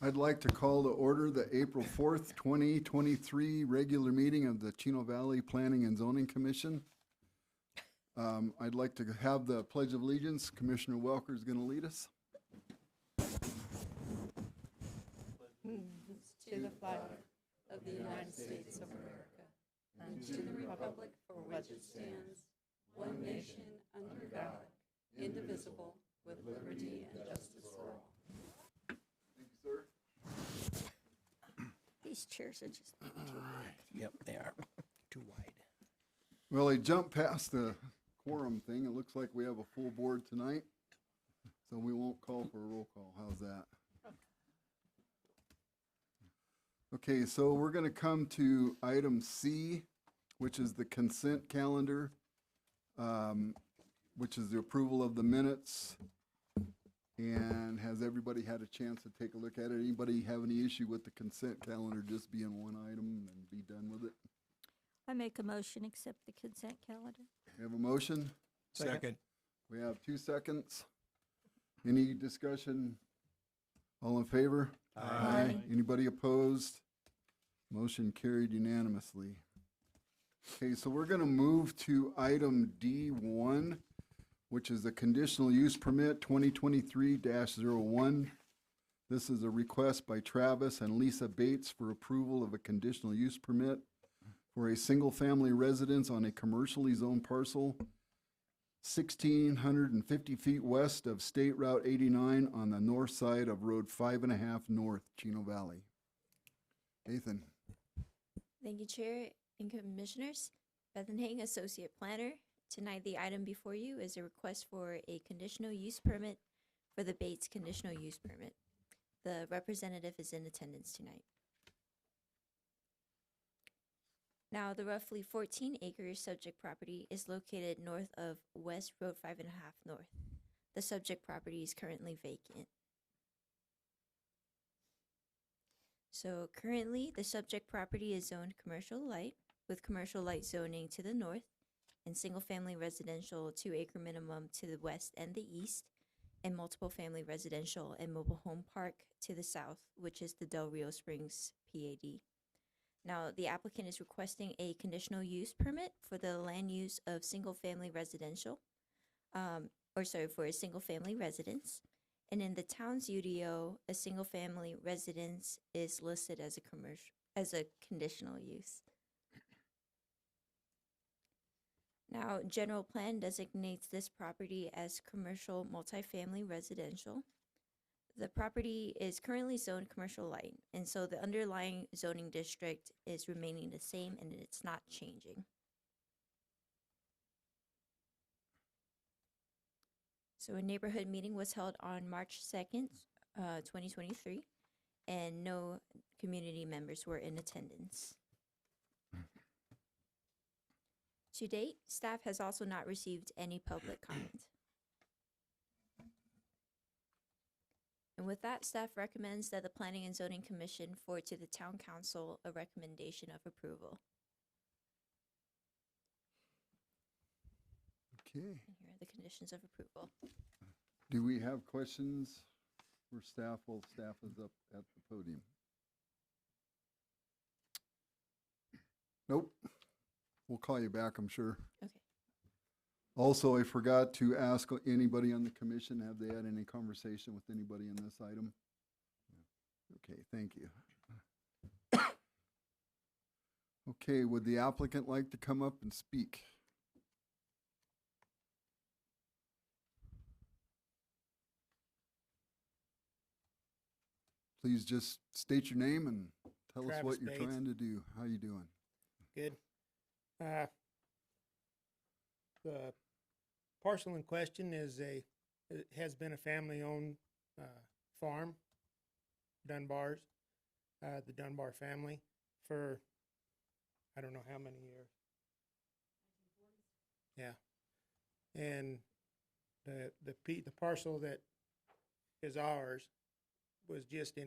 I'd like to call to order the April 4th, 2023 regular meeting of the Chino Valley Planning and Zoning Commission. I'd like to have the Pledge of Allegiance. Commissioner Welker is going to lead us. To the flag of the United States of America and to the republic for which it stands, one nation, under God, indivisible, with liberty and justice for all. Thank you, sir. These chairs are just too wide. Yep, they are too wide. Well, I jumped past the quorum thing. It looks like we have a full board tonight, so we won't call for a roll call. How's that? Okay, so we're going to come to item C, which is the consent calendar, which is the approval of the minutes. And has everybody had a chance to take a look at it? Anybody have any issue with the consent calendar just being one item and be done with it? I make a motion, accept the consent calendar. We have a motion. Second. We have 2 seconds. Any discussion? All in favor? Aye. Anybody opposed? Motion carried unanimously. Okay, so we're going to move to item D1, which is a conditional use permit 2023-01. This is a request by Travis and Lisa Bates for approval of a conditional use permit for a single-family residence on a commercially zoned parcel 1,650 feet west of State Route 89 on the north side of Road 5.5 North, Chino Valley. Nathan. Thank you, Chair and Commissioners. Bethan Hang, Associate Planner. Tonight, the item before you is a request for a conditional use permit for the Bates conditional use permit. The representative is in attendance tonight. Now, the roughly 14 acres subject property is located north of West Road 5.5 North. The subject property is currently vacant. So currently, the subject property is zoned commercial light with commercial light zoning to the north and single-family residential 2-acre minimum to the west and the east, and multiple family residential and mobile home park to the south, which is the Del Rio Springs PAD. Now, the applicant is requesting a conditional use permit for the land use of single-family residential, for a single-family residence. And in the town's UDO, a single-family residence is listed as a conditional use. Now, general plan designates this property as commercial multifamily residential. The property is currently zoned commercial light, and so the underlying zoning district is remaining the same and it's not changing. So a neighborhood meeting was held on March 2nd, 2023, and no community members were in attendance. To date, staff has also not received any public comment. And with that, staff recommends that the Planning and Zoning Commission forward to the Town Council a recommendation of approval. Okay. And here are the conditions of approval. Do we have questions for staff while staff is up at the podium? Nope. We'll call you back, I'm sure. Okay. Also, I forgot to ask anybody on the commission, have they had any conversation with anybody in this item? Okay, thank you. Okay, would the applicant like to come up and speak? Please just state your name and tell us Travis what you're Bates. trying to do. How you doing? Good. The parcel in question it has been a family-owned farm, Dunbar's, the Dunbar family, for I don't know how many years. Yeah. And the parcel that is ours was just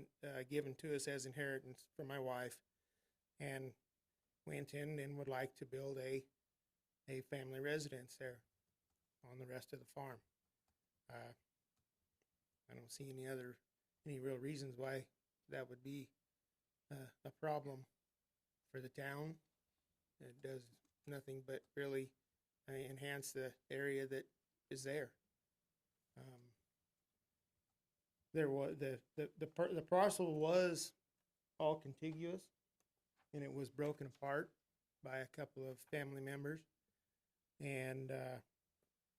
given to us as inheritance from my wife, and we intend and would like to build a family residence there on the rest of the farm. I don't see any real reasons why that would be a problem for the town. It does nothing but really enhance the area that is there. There was the parcel was all contiguous, and it was broken apart by a couple of family members, and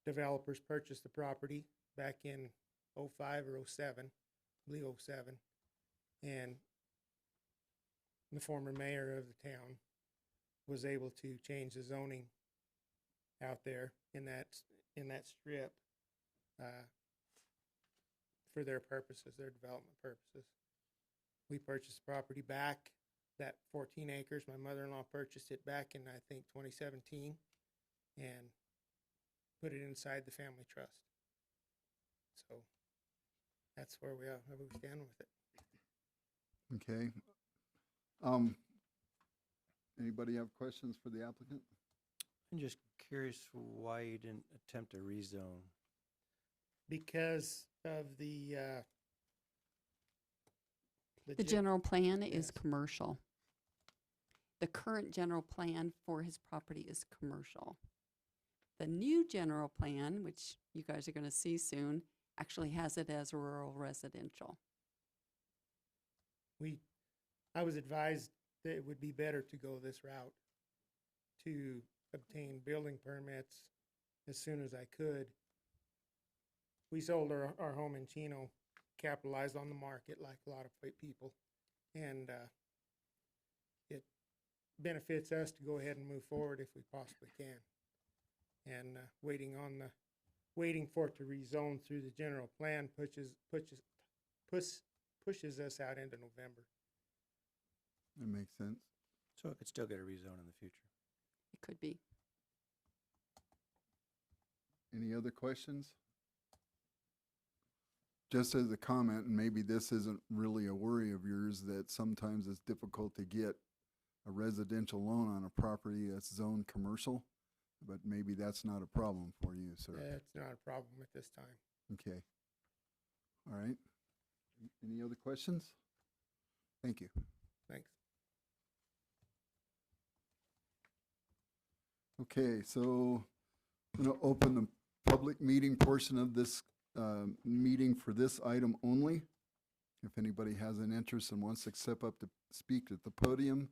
developers purchased the property back in 05 or 07, I believe 07, and the former mayor of the town was able to change the zoning out there in that strip for their purposes, their development purposes. We purchased the property back, that 14 acres. My mother-in-law purchased it back in, I think, 2017, and put it inside the family trust. So that's where we stand with it. Okay. Anybody have questions for the applicant? I'm just curious why you didn't attempt a rezone. Because of the The general plan is Yes. commercial. The current general plan for his property is commercial. The new general plan, which you guys are going to see soon, actually has it as rural residential. I was advised that it would be better to go this route, to obtain building permits as soon as I could. We sold our home in Chino, capitalized on the market like a lot of people, and it benefits us to go ahead and move forward if we possibly can. And waiting for it to rezone through the general plan pushes us out into November. That makes sense. So it could still get a rezone in the future. It could be. Any other questions? Just as a comment, and maybe this isn't really a worry of yours, that sometimes it's difficult to get a residential loan on a property that's zoned commercial, but maybe that's not a problem for you, sir. That's not a problem at this time. Okay. All right. Any other questions? Thank you. Thanks. Okay, so I'm going to open the public meeting portion of this meeting for this item only. If anybody has an interest and wants to step up to speak at the podium,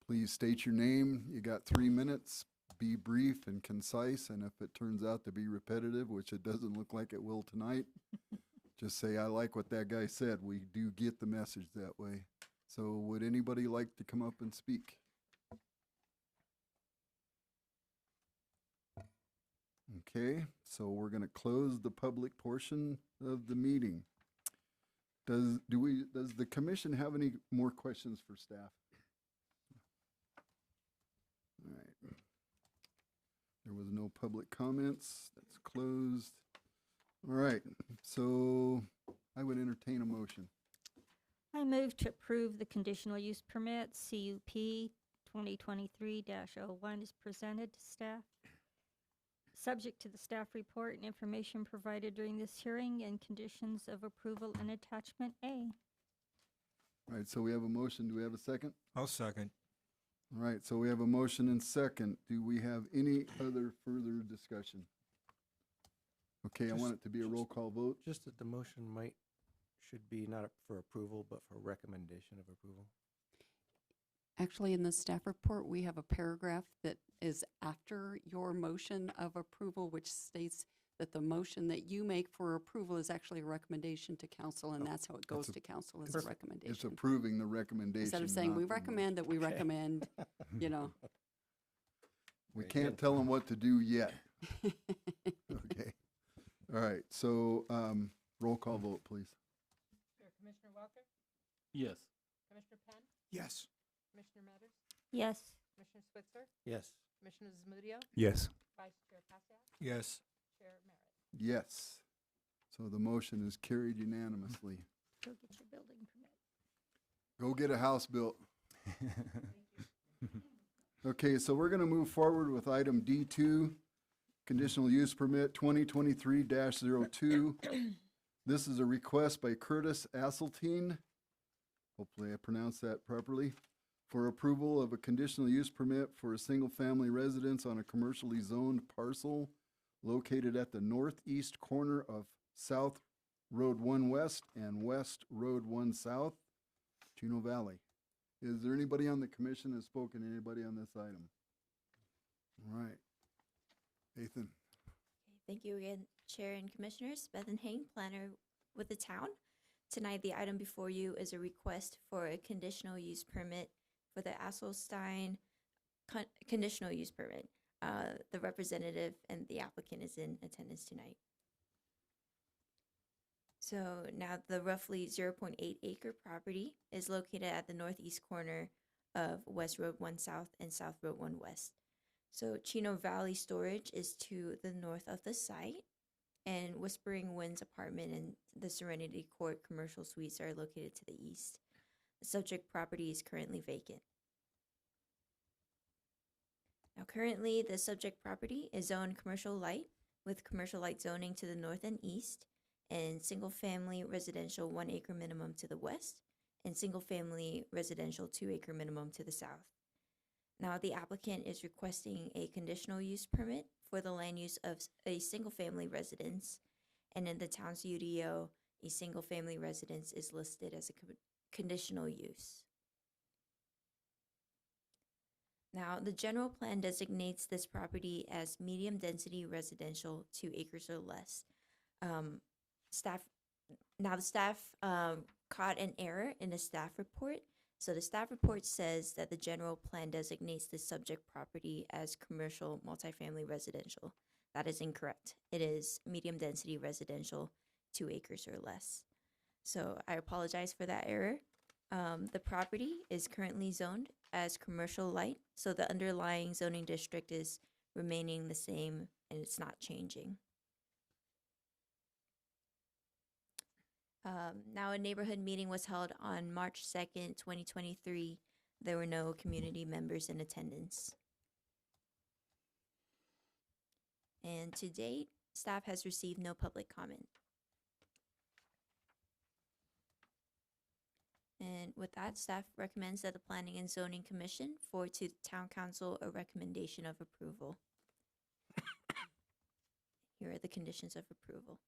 please state your name. You got 3 minutes. Be brief and concise, and if it turns out to be repetitive, which it doesn't look like it will tonight, just say, I like what that guy said. We do get the message that way. So would anybody like to come up and speak? Okay, so we're going to close the public portion of the meeting. Does the commission have any more questions for staff? All right. There was no public comments. That's closed. All right, so I would entertain a motion. I move to approve the conditional use permit, CUP 2023-01 is presented to staff. Subject to the staff report and information provided during this hearing and conditions of approval in attachment A. All right, so we have a motion. Do we have a second? I'll second. All right, so we have a motion and second. Do we have any other further discussion? Okay, I want it to be a roll call vote. Just that the motion should be not for approval, but for recommendation of approval. Actually, in the staff report, we have a paragraph that is after your motion of approval, which states that the motion that you make for approval is actually a recommendation to council, and that's how it goes to council as a It's recommendation. approving the recommendation. Instead of saying, not we the recommend that we recommend, you know. We Very can't good. tell them what to do yet. Okay. All right, so roll call vote, please. Commissioner Welker, Yes. Commissioner Penn, Yes. Commissioner Metters, Yes. Commissioner Switzer, Yes. Commissioner Zamudio, Yes. Vice Chair Passiak, Yes. Chair Merritt. Yes. So the motion is carried unanimously. Go get your building permit. Go get a house built. Okay, so we're going to move forward with item D2, conditional use permit 2023-02. This is a request by Curtis Asseltine hopefully I pronounced that properly, for approval of a conditional use permit for a single-family residence on a commercially zoned parcel located at the northeast corner of South Road 1 West and West Road 1 South, Chino Valley. Is there anybody on the commission that's spoken to anybody on this item? All right. Nathan? Thank you again, Chair and Commissioners. Beth and Hang, planner with the town. Tonight, the item before you is a request for a conditional use permit for the Asselstein conditional use permit. The representative and the applicant is in attendance tonight. So now the roughly 0.8 acre property is located at the northeast corner of West Road 1 South and South Road 1 West. So Chino Valley Storage is to the north of the site, and Whispering Winds apartment and the Serenity Court commercial suites are located to the east. The subject property is currently vacant. Now currently, the subject property is zoned commercial light with commercial light zoning to the north and east, and single-family residential 1 acre minimum to the west, and single-family residential 2 acre minimum to the south. Now, the applicant is requesting a conditional use permit for the land use of a single-family residence, and in the town's UDO, a single-family residence is listed as a conditional use. Now, the general plan designates this property as medium-density residential, 2 acres or less. The staff caught an error in the staff report. So the staff report says that the general plan designates the subject property as commercial multifamily residential. That is incorrect. It is medium density residential, 2 acres or less. So I apologize for that error. The property is currently zoned as commercial light, so the underlying zoning district is remaining the same and it's not changing. Now, a neighborhood meeting was held on March 2nd, 2023. There were no community members in attendance. And to date, staff has received no public comment. And with that, staff recommends that the Planning and Zoning Commission forward to the Town Council a recommendation of approval. Here are the conditions of approval.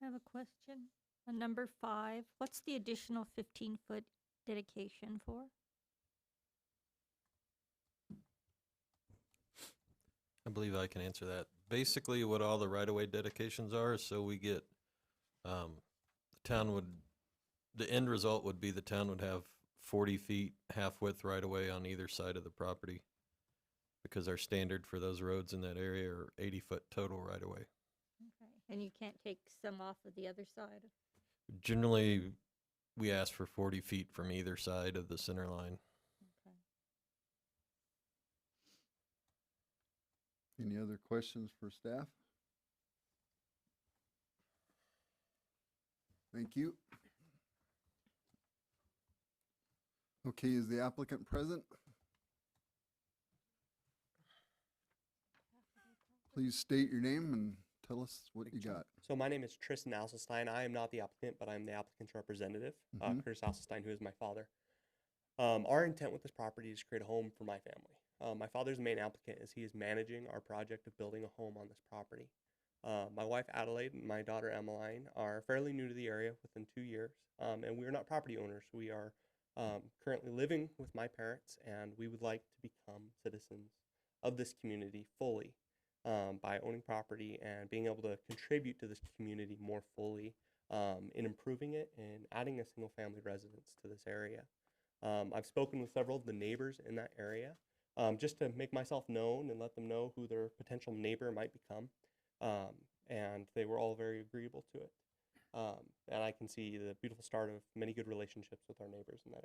I have a question. On number 5, what's the additional 15-foot dedication for? I believe I can answer that. Basically, what all the right-of-way dedications are, is so we get, the town would, the end result would be the town would have 40 feet half-width right-of-way on either side of the property, because our standard for those roads in that area are 80-foot total right-of-way. Okay. And you can't take some off of the other side? Generally, we ask for 40 feet from either side of the center line. Okay. Any other questions for staff? Thank you. Okay, is the applicant present? Please state your name and tell us what you got. So my name is Tristan Asselstein. I am not the applicant, but I'm the applicant's representative, Curtis Asselstein, who is my father. Our intent with this property is to create a home for my family. My father's the main applicant as he is managing our project of building a home on this property. My wife Adelaide and my daughter Emmeline are fairly new to the area within 2 years, and we are not property owners. We are currently living with my parents, and we would like to become citizens of this community fully. By owning property and being able to contribute to this community more fully in improving it and adding a single family residence to this area. I've spoken with several of the neighbors in that area just to make myself known and let them know who their potential neighbor might become. And they were all very agreeable to it. And I can see the beautiful start of many good relationships with our neighbors in that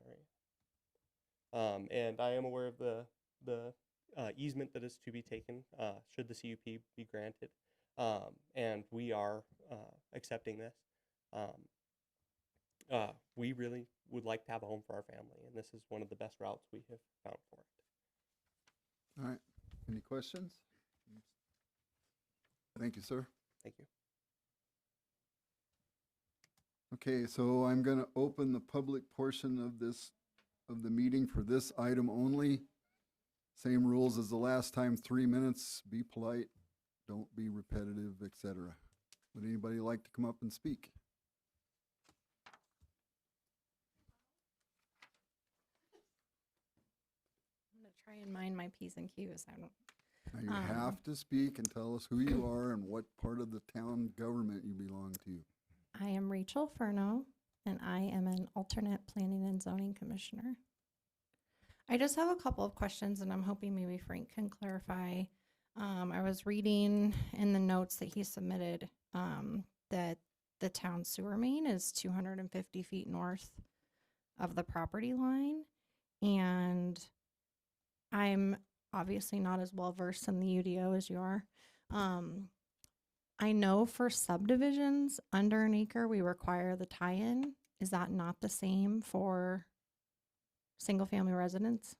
area. And I am aware of the easement that is to be taken should the CUP be granted, and we are accepting this. We really would like to have a home for our family, and this is one of the best routes we have found for it. All right. Any questions? Thank you, sir. Thank you. Okay, so I'm going to open the public portion of the meeting for this item only. Same rules as the last time, 3 minutes, be polite, don't be repetitive, etc. Would anybody like to come up and speak? I'm going to try and mind my P's and Q's. I don't. Now you have to speak and tell us who you are and what part of the town government you belong to. I am Rachel Furno, and I am an alternate planning and zoning commissioner. I just have a couple of questions, and I'm hoping maybe Frank can clarify. I was reading in the notes that he submitted that the town sewer main is 250 feet north of the property line, and I'm obviously not as well versed in the UDO as you are. I know for subdivisions under an acre, we require the tie-in. Is that not the same for single-family residents?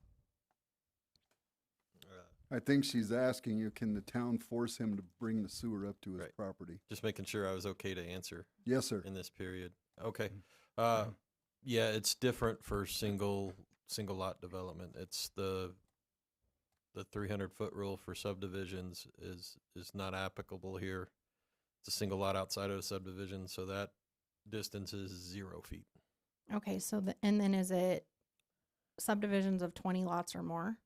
I think she's asking you, can the town force him to bring the sewer up to his Right. property? Just making sure I was okay to answer Yes, sir. in this period. Okay. Yeah, it's different for single lot development. It's the 300-foot rule for subdivisions is not applicable here. It's a single lot outside of a subdivision, so that distance is 0 feet. Okay, so and then is it subdivisions of 20 lots or more?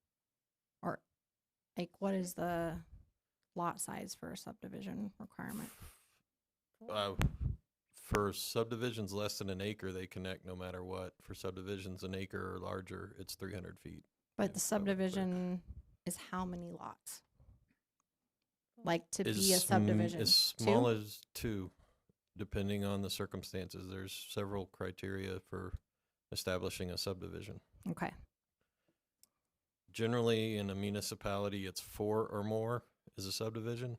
Or like what is the lot size for a subdivision requirement? For subdivisions less than an acre, they connect no matter what. For subdivisions an acre or larger, it's 300 feet. But the Yeah, that would be clear. subdivision is how many lots? Like to be a As subdivision? as small as 2, depending on the circumstances. There's several criteria for establishing a subdivision. Okay. Generally, in a municipality, it's 4 or more is a subdivision,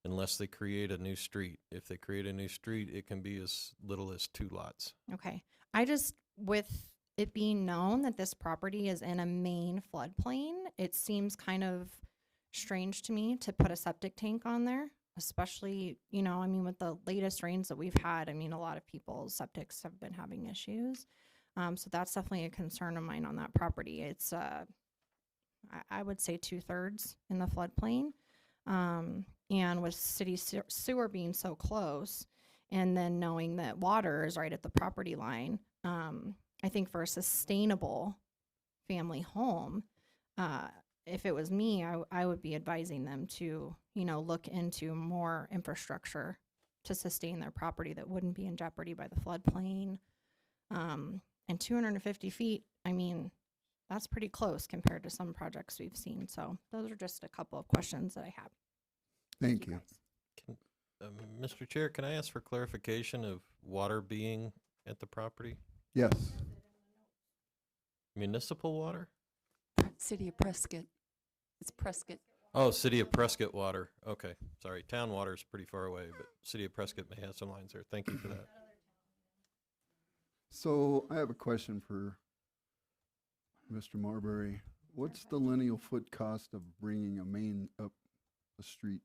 unless they create a new street. If they create a new street, it can be as little as 2 lots. Okay. I just, with it being known that this property is in a main floodplain, it seems kind of strange to me to put a septic tank on there, especially, you know, I mean, with the latest rains that we've had, I mean, a lot of people's septics have been having issues. So that's definitely a concern of mine on that property. It's, I would say 2/3 in the floodplain. And with city sewer being so close, and then knowing that water is right at the property line, I think for a sustainable family home, if it was me, I would be advising them to, you know, look into more infrastructure to sustain their property that wouldn't be in jeopardy by the floodplain. And 250 feet, I mean, that's pretty close compared to some projects we've seen. So those are just a couple of questions that I have. Thank you. Can, Mr. Chair, can I ask for clarification of water being at the property? Yes. Municipal water? City of Prescott. It's Prescott. Oh, City of Prescott water. Okay, sorry. Town water is pretty far away, but City of Prescott may have some lines there. Thank you for that. So I have a question for Mr. Marbury. What's the lineal foot cost of bringing a main up a street?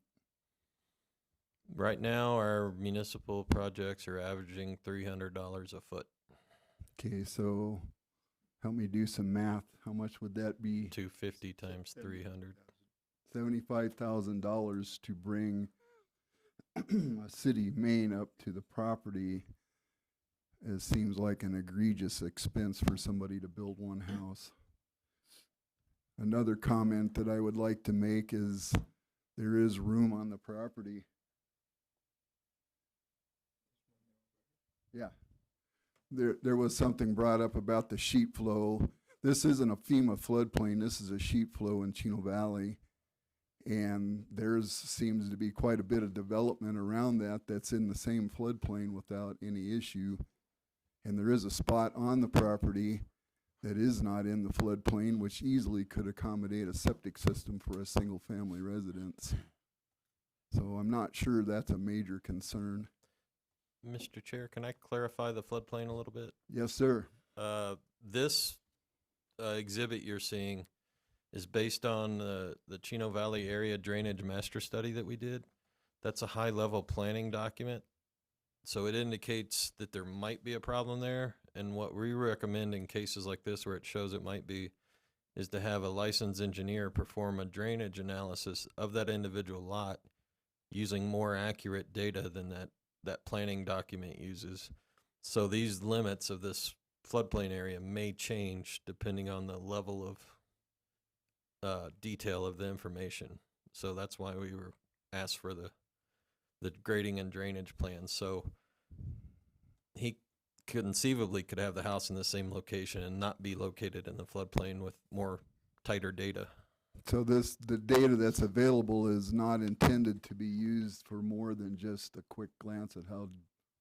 Right now, our municipal projects are averaging $300 a foot. Okay, so help me do some math. How much would that be? 250 times 300. $75,000 to bring a city main up to the property. It seems like an egregious expense for somebody to build one house. Another comment that I would like to make is there is room on the property. Yeah. There was something brought up about the sheet flow. This isn't a FEMA floodplain. This is a sheet flow in Chino Valley. And there's seems to be quite a bit of development around that that's in the same floodplain without any issue. And there is a spot on the property that is not in the floodplain, which easily could accommodate a septic system for a single-family residence. So I'm not sure that's a major concern. Mr. Chair, can I clarify the floodplain a little bit? Yes, sir. This exhibit you're seeing is based on the Chino Valley Area Drainage Master Study that we did. That's a high-level planning document. So it indicates that there might be a problem there. And what we recommend in cases like this where it shows it might be is to have a licensed engineer perform a drainage analysis of that individual lot using more accurate data than that planning document uses. So these limits of this floodplain area may change depending on the level of detail of the information. So that's why we were asked for the grading and drainage plan. So he conceivably could have the house in the same location and not be located in the floodplain with more tighter data. So the data that's available is not intended to be used for more than just a quick glance at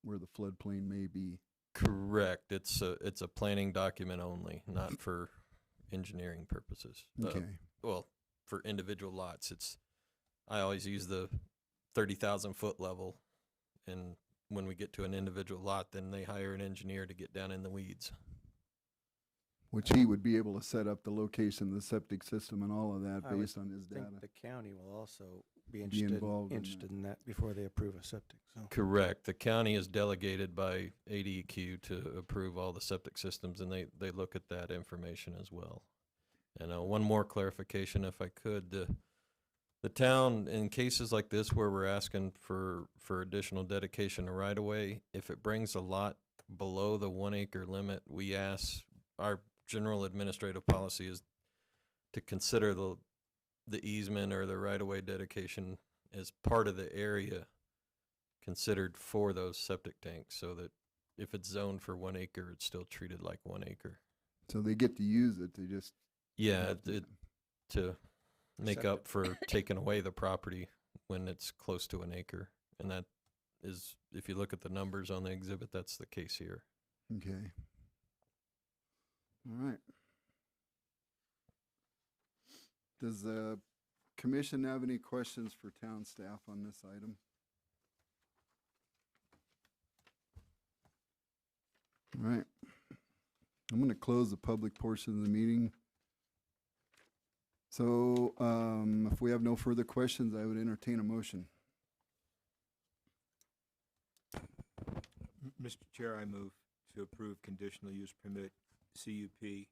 where the floodplain may be. Correct. It's a planning document only, not for engineering purposes. Okay. Well, for individual lots, I always use the 30,000 foot level, and when we get to an individual lot, then they hire an engineer to get down in the weeds. Which he would be able to set up the location of the septic system and all of that I would based on his I think data. the county will also be involved in interested in that before they approve a septic, so. Correct. The county is delegated by ADQ to approve all the septic systems, and they look at that information as well. And one more clarification, if I could. The town, in cases like this where we're asking for additional dedication to right-of-way, if it brings a lot below the 1 acre limit, we ask, our general administrative policy is to consider the easement or the right-of-way dedication as part of the area considered for those septic tanks, so that if it's zoned for 1 acre, it's still treated like 1 acre. So they get to use it, they just. Yeah, to make Septic. up for taking away the property when it's close to 1 acre. And that is, if you look at the numbers on the exhibit, that's the case here. Okay. All right. Does the commission have any questions for town staff on this item? All right. I'm going to close the public portion of the meeting. So if we have no further questions, I would entertain a motion. Mr. Chair, I move to approve conditional use permit CUP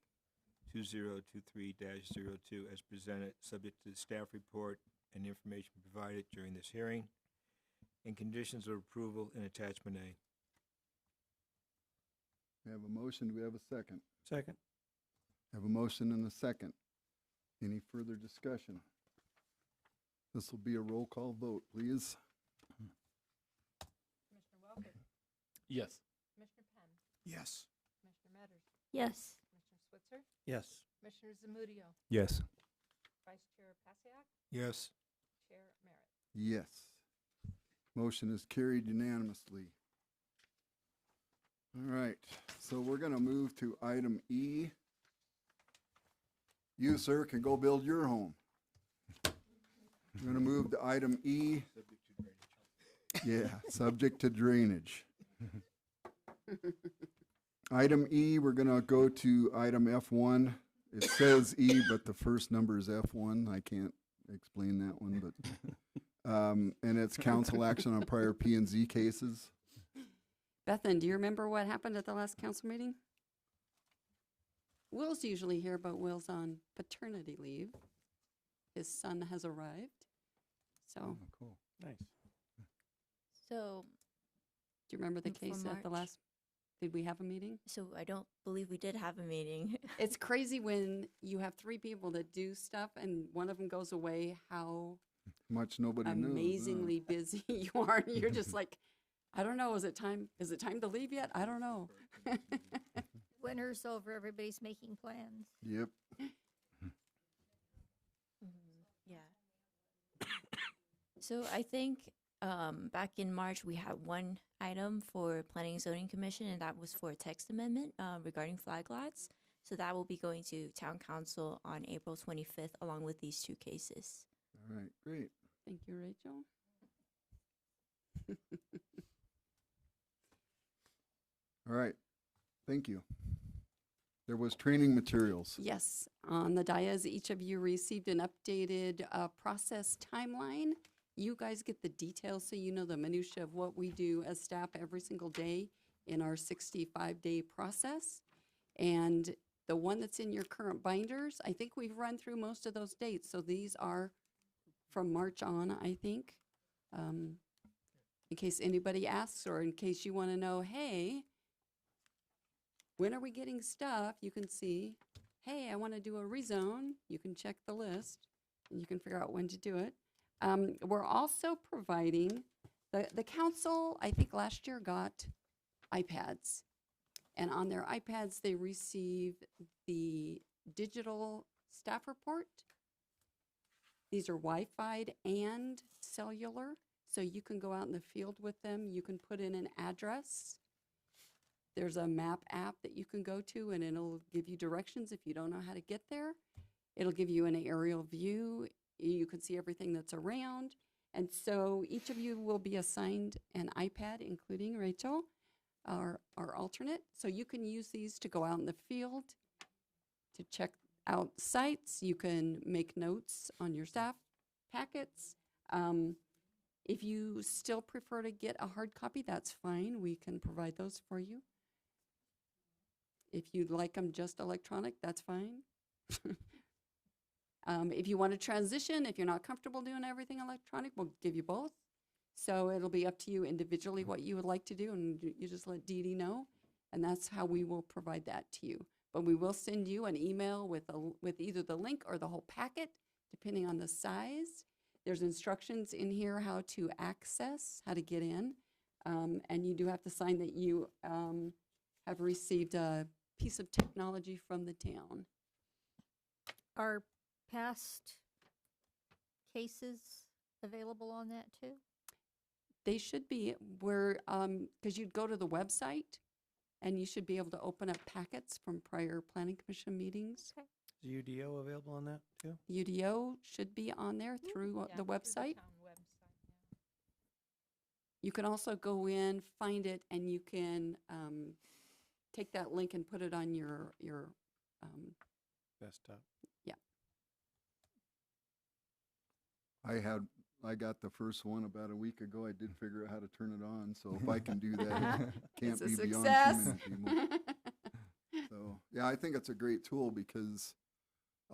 2023-02 as presented, subject to the staff report and information provided during this hearing, and conditions of approval in attachment A. We have a motion. Do we have a second? Second. Have a motion and a second. Any further discussion? This will be a roll call vote, please. Commissioner Welker, Yes. Commissioner Penn, Yes. Commissioner Metters, Yes. Commissioner Switzer, Yes. Commissioner Zamudio, Yes. Vice Chair Pasiak, Yes. Chair Merritt. Yes. Motion is carried unanimously. All right, so we're going to move to item E. You, sir, can go build your home. We're going to move to item E. Yeah, subject to drainage. Item E, we're going to go to item F1. It says E, but the first number is F1. I can't explain that one, but and it's council action on prior P&Z cases. Bethan, do you remember what happened at the last council meeting? Will's usually here, but Will's on paternity leave. His son has arrived. So, Cool. Nice. So, do you remember the For case at the March. last, did we have a meeting? so I don't believe we did have a meeting. It's crazy when you have 3 people that do stuff and one of them goes away, how Much nobody knows. amazingly busy you are. And you're just like, I don't know, is it time to leave yet? I don't know. Winter's over, everybody's making plans. Yep. Yeah. So I think back in March, we had one item for Planning and Zoning Commission, and that was for a text amendment regarding flag lots. So that will be going to Town Council on April 25th, along with these 2 cases. All right, great. Thank you, Rachel. All right, thank you. There was training materials. Yes, on the dais, each of you received an updated process timeline. You guys get the details so you know the minutia of what we do as staff every single day in our 65-day process. And the one that's in your current binders, I think we've run through most of those dates. So these are from March on, I think. In case anybody asks, or in case you want to know, hey, when are we getting stuff? You can see, hey, I want to do a rezone. You can check the list, and you can figure out when to do it. We're also providing, the council, I think last year got iPads. And on their iPads, they receive the digital staff report. These are Wi-Fi'd and cellular, so you can go out in the field with them. You can put in an address. There's a map app that you can go to, and it'll give you directions if you don't know how to get there. It'll give you an aerial view. You can see everything that's around. And so each of you will be assigned an iPad, including Rachel, our alternate. So you can use these to go out in the field, to check out sites. You can make notes on your staff packets. If you still prefer to get a hard copy, that's fine. We can provide those for you. If you'd like them just electronic, that's fine. If you want to transition, if you're not comfortable doing everything electronic, we'll give you both. So it'll be up to you individually what you would like to do, and you just let Dee Dee know, and that's how we will provide that to you. But we will send you an email with either the link or the whole packet, depending on the size. There's instructions in here how to access, how to get in, and you do have to sign that you have received a piece of technology from the town. Are past cases available on that too? They should be where, because you'd go to the website and you should be able to open up packets from prior planning commission meetings. Okay. Is UDO available on that too? UDO should be on there through Yeah, the through website. town website, yeah. You can also go in, find it, and you can take that link and put it on your Desktop. I got the first one about a week ago. I did figure out how to turn it on, so if I can do that, it can't It's a be beyond 2 success. minutes anymore. So, yeah, I think it's a great tool because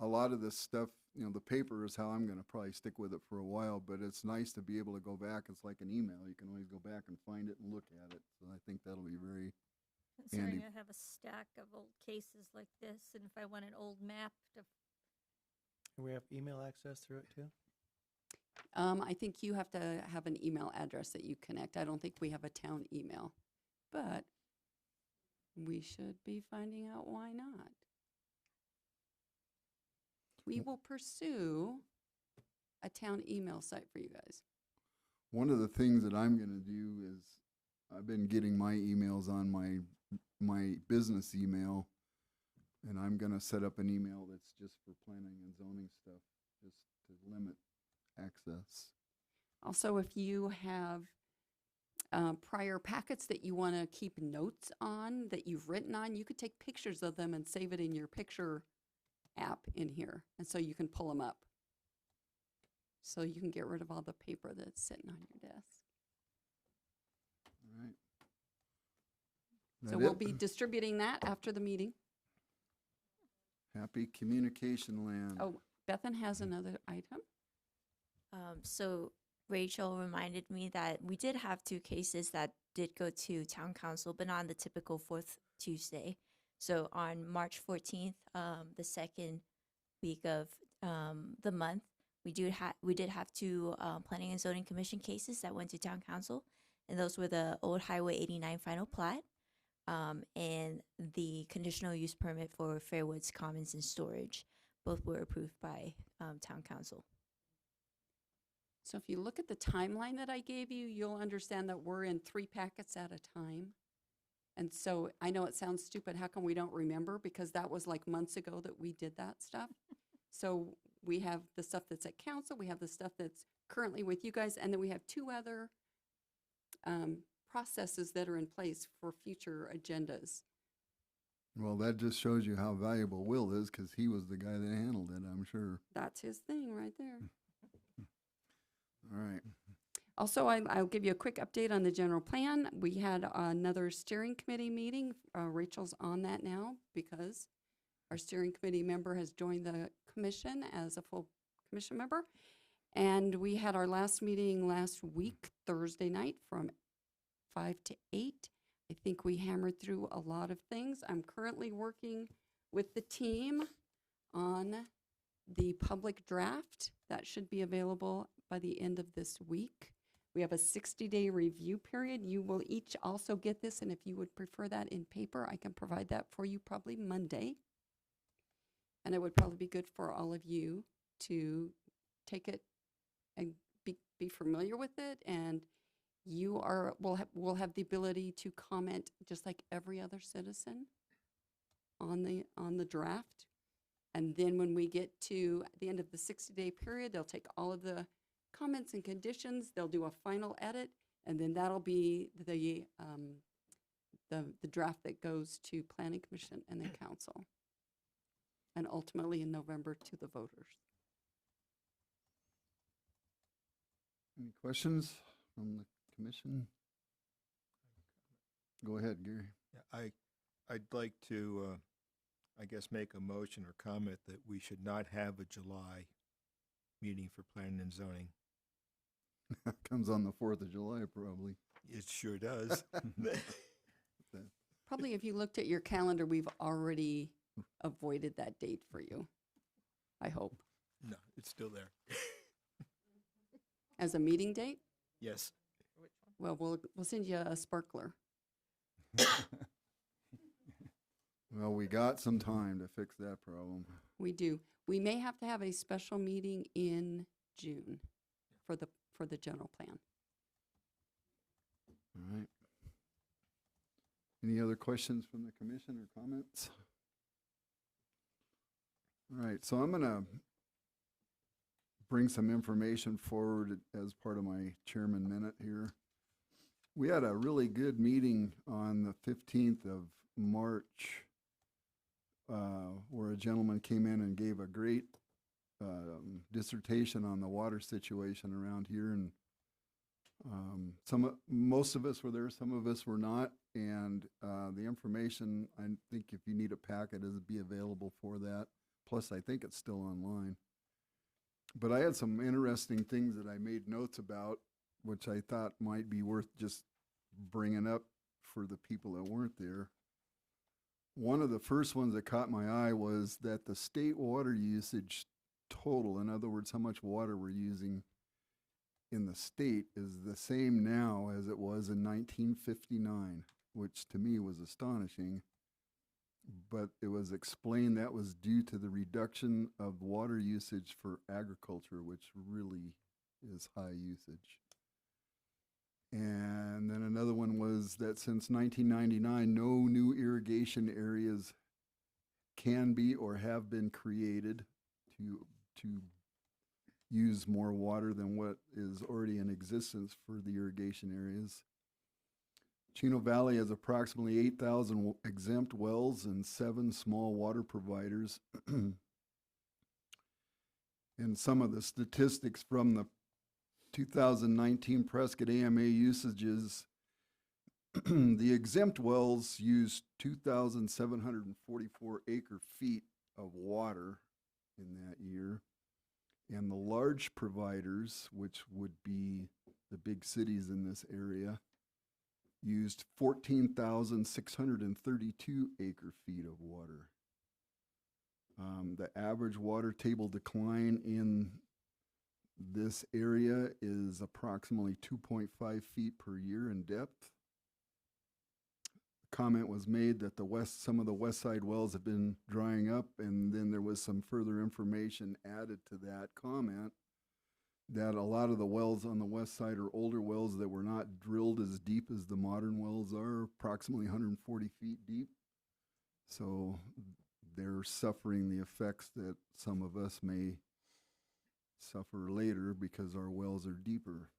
a lot of this stuff, the paper is how I'm going to probably stick with it for a while, but it's nice to be able to go back. It's like an email. You can always go back and find it and look at it. So I think that'll be very Considering handy. I have a stack of old cases like this, and if I want an old map to, And we have email access through it too? I think you have to have an email address that you connect. I don't think we have a town email, but we should be finding out why not. We will pursue a town email site for you guys. One of the things that I'm going to do is I've been getting my emails on my business email, and I'm going to set up an email that's just for planning and zoning stuff, just to limit access. Also, if you have prior packets that you want to keep notes on, that you've written on, you could take pictures of them and save it in your picture app in here. And so you can pull them up. So you can get rid of all the paper that's sitting on your desk. All right. So That we'll it? be distributing that after the meeting. Happy communication land. Oh, Bethan has another item. So Rachel reminded me that we did have 2 cases that did go to town council, but not on the typical 4th Tuesday. So on March 14th, the second week of the month, we did have 2 planning and zoning commission cases that went to town council, and those were the old Highway 89 final plat and the conditional use permit for Fairwoods Commons and storage. Both were approved by town council. So if you look at the timeline that I gave you, you'll understand that we're in 3 packets at a time. And so I know it sounds stupid. How come we don't remember? Because that was like months ago that we did that stuff. So we have the stuff that's at council, we have the stuff that's currently with you guys, and then we have 2 other processes that are in place for future agendas. Well, that just shows you how valuable Will is, because he was the guy that handled it, I'm sure. That's his thing right there. All right. Also, I'll give you a quick update on the general plan. We had another steering committee meeting. Rachel's on that now because our steering committee member has joined the commission as a full commission member. And we had our last meeting last week, Thursday night, from 5 to 8. I think we hammered through a lot of things. I'm currently working with the team on the public draft. That should be available by the end of this week. We have a 60-day review period. You will each also get this, and if you would prefer that in paper, I can provide that for you probably Monday. And it would probably be good for all of you to take it and be familiar with it, and will have the ability to comment just like every other citizen on the draft. And then when we get to the end of the 60-day period, they'll take all of the comments and conditions, they'll do a final edit, and then that'll be the draft that goes to Planning Commission and then Council, and ultimately in November to the voters. Any questions from the commission? Go ahead, Gary. Yeah, I'd like to, I guess, make a motion or comment that we should not have a July meeting for planning and zoning. Comes on the 4th of July, probably. It sure does. Probably if you looked at your calendar, we've already avoided that date for you, I hope. No, it's still there. As a meeting date? Yes. Well, we'll send you a sparkler. Well, we got some time to fix that problem. We do. We may have to have a special meeting in June for the general plan. All right. Any other questions from the commission or comments? All right, so I'm going to bring some information forward as part of my chairman minute here. We had a really good meeting on the 15th of March where a gentleman came in and gave a great dissertation on the water situation around here, and most of us were there, some of us were not, and the information, I think if you need a packet, it'll be available for that. Plus, I think it's still online. But I had some interesting things that I made notes about, which I thought might be worth just bringing up for the people that weren't there. One of the first ones that caught my eye was that the state water usage total, in other words, how much water we're using in the state, is the same now as it was in 1959, which to me was astonishing. But it was explained that was due to the reduction of water usage for agriculture, which really is high usage. And then another one was that since 1999, no new irrigation areas can be or have been created to use more water than what is already in existence for the irrigation areas. Chino Valley has approximately 8,000 exempt wells and 7 small water providers. And some of the statistics from the 2019 Prescott AMA usages, the exempt wells use 2,744 acre feet of water in that year. And the large providers, which would be the big cities in this area, used 14,632 acre feet of water. The average water table decline in this area is approximately 2.5 feet per year in depth. Comment was made that some of the west side wells have been drying up, and then there was some further information added to that comment that a lot of the wells on the west side are older wells that were not drilled as deep as the modern wells are, approximately 140 feet deep. So they're suffering the effects that some of us may suffer later because our wells are deeper.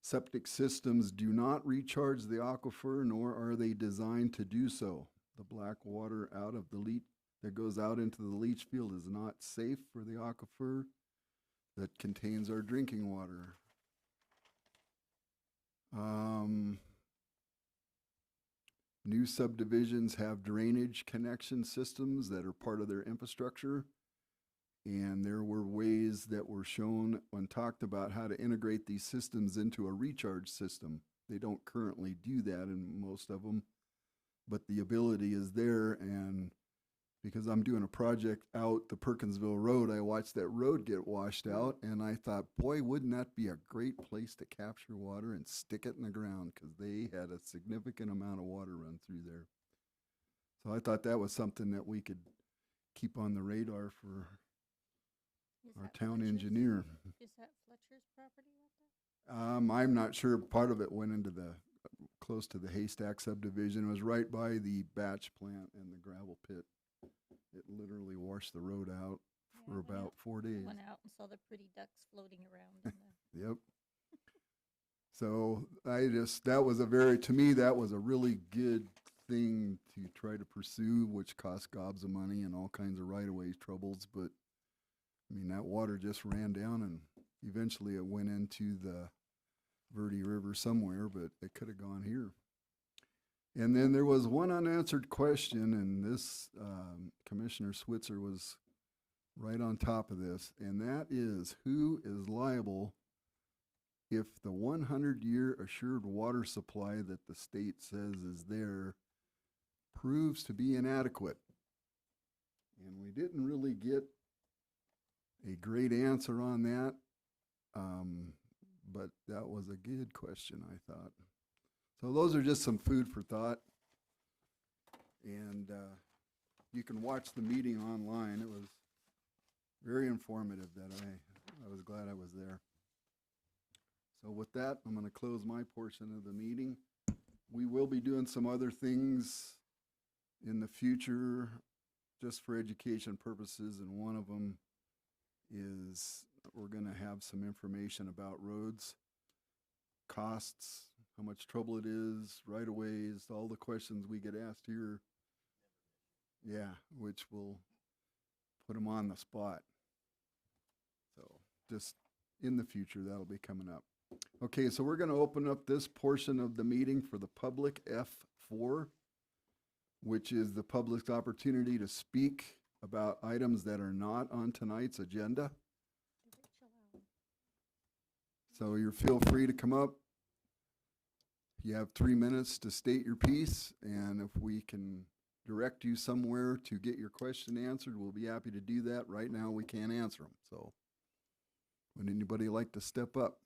Septic systems do not recharge the aquifer, nor are they designed to do so. The black water out of the leach that goes out into the leach field is not safe for the aquifer that contains our drinking water. New subdivisions have drainage connection systems that are part of their infrastructure. And there were ways that were shown when talked about how to integrate these systems into a recharge system. They don't currently do that in most of them, but the ability is there. And because I'm doing a project out the Perkinsville Road, I watched that road get washed out, and I thought, boy, wouldn't that be a great place to capture water and stick it in the ground, because they had a significant amount of water run through there. So I thought that was something that we could keep on the radar for our town engineer. Is that Fletcher's property right there? I'm not sure. Part of it went into close to the Haystack subdivision. It was right by the batch plant and the gravel pit. It literally washed the road out for about 4 days. Went out and saw the pretty ducks floating around. Yep. So to me, that was a really good thing to try to pursue, which cost gobs of money and all kinds of right-of-way troubles. But I mean, that water just ran down, and eventually it went into the Verde River somewhere, but it could have gone here. And then there was one unanswered question, and this Commissioner Switzer was right on top of this, and that is, who is liable if the 100-year assured water supply that the state says is there proves to be inadequate? And we didn't really get a great answer on that, but that was a good question, I thought. So those are just some food for thought, and you can watch the meeting online. It was very informative. I was glad I was there. So with that, I'm going to close my portion of the meeting. We will be doing some other things in the future just for education purposes, and one of them is we're going to have some information about roads, costs, how much trouble it is, right-of-ways, all the questions we get asked here. Yeah, which will put them on the spot. So just in the future, that'll be coming up. Okay, so we're going to open up this portion of the meeting for the public, F4, which is the public's opportunity to speak about items that are not on tonight's agenda. So you feel free to come up. You have 3 minutes to state your piece, and if we can direct you somewhere to get your question answered, we'll be happy to do that. Right now, we can't answer them. So would anybody like to step up?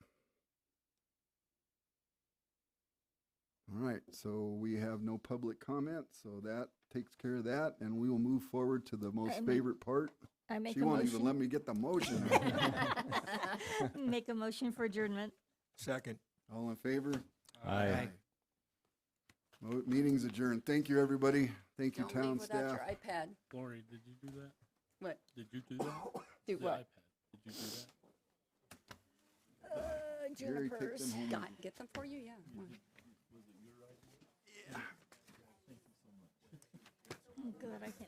All right, so we have no public comment, so that takes care of that, and we will move forward to the most favorite part. I make She a won't motion. even let me get the motion. Make a motion for adjournment. Second. All in favor? Aye. Meeting's adjourned. Thank you, everybody. Thank you, Don't town leave without staff. your iPad. Lori, did you do that? What? Did you do that? Do The what? iPad. Did you do that? Jerry, take Jennifer's. them home. Got, get them for you? Yeah. come on. Good, I can